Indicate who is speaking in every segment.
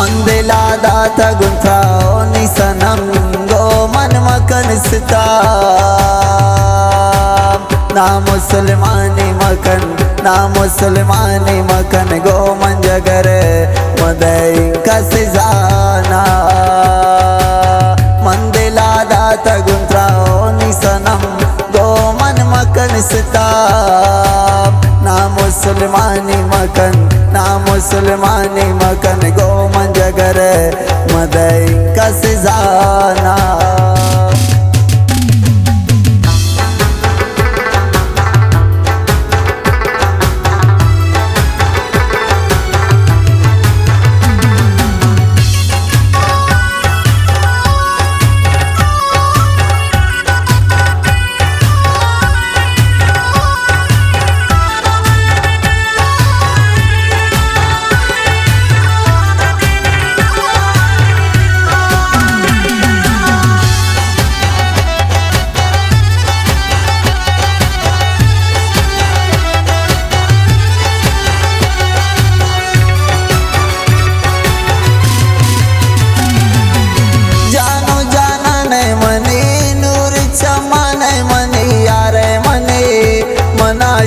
Speaker 1: मंदिला दाता गुंथाओनी सनम गो मन मकन सिता ना मुसलमानी मकन ना मुसलमानी मकन गो मन जगर मदई का सिजाना मंदिला दाता गुंथाओनी सनम गो मन मकन सिता ना मुसलमानी मकन ना मुसलमानी मकन गो मन जगर मदई का सिजाना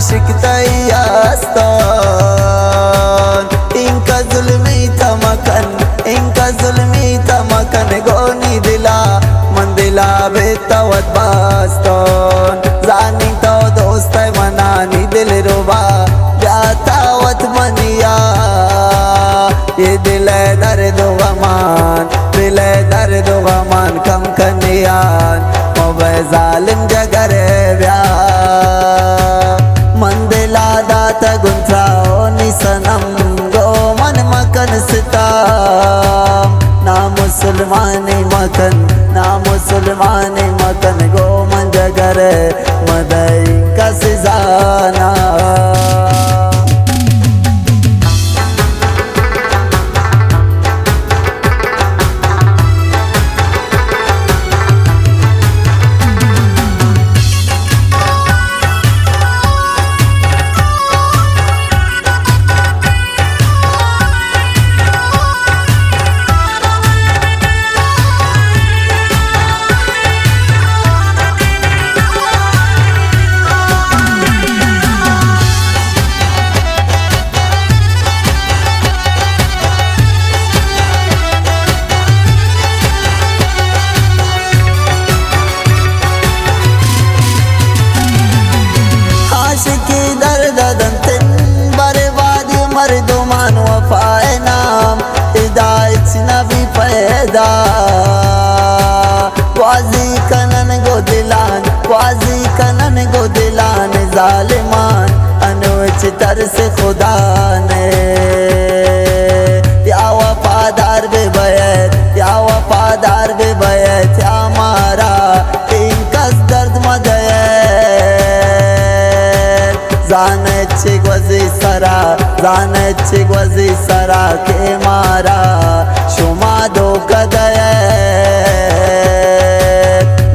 Speaker 1: शिकताई आस्तान इनका जुल्मी तमकन इनका जुल्मी तमकन गोनी दिला मन दिला बेतवत बास्तान जानी तो दोस्त मनानी दिल रुबा जातावत मनिया ये दिल दर्द गमान दिल दर्द गमान कम कनियान मोबे जालिम जगर ब्या मंदिला दाता गुंथाओनी सनम गो मन मकन सिता ना मुसलमानी मकन ना मुसलमानी मकन गो मन जगर मदई का सिजाना मर्दुमान वफाए नाम हिदायत नबी पैदा वाजी कनन गो दिलान वाजी कनन गो दिलान जालिमान अनुच तरस खुदा ने या वफादार बे बैत या वफादार बे बैत या मारा इनकस दर्द मदय जानचिक वजी सरा जानचिक वजी सरा के मारा शुमा दो कदय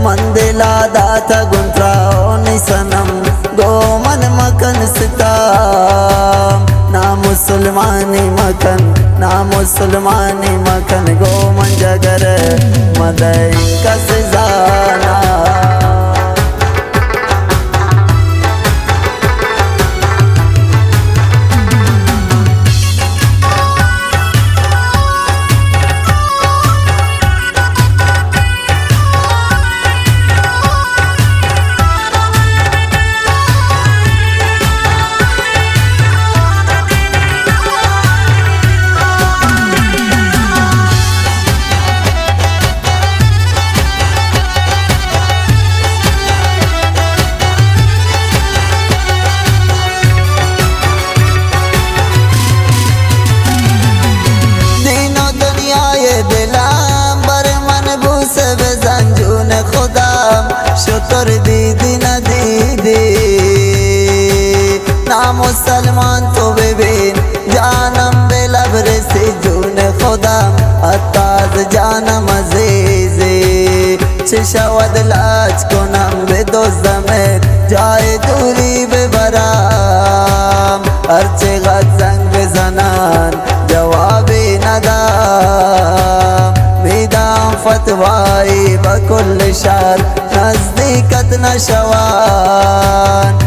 Speaker 1: मंदिला दाता गुंथाओनी सनम गो मन मकन सिता ना मुसलमानी मकन ना मुसलमानी मकन गो मन जगर मदई का सिजाना शुतर दीदी न दीदी ना मुसलमान तो बेबीन जानम बेलबरे से जून खुदा अताज जानम अजीज़े चिशवद लाज को नम बे दोस्त में जाए दूरी बे बराम अर्चे गद जंग बे जनान जवाबी नदा وای بكل شهر نزدیکت نشوند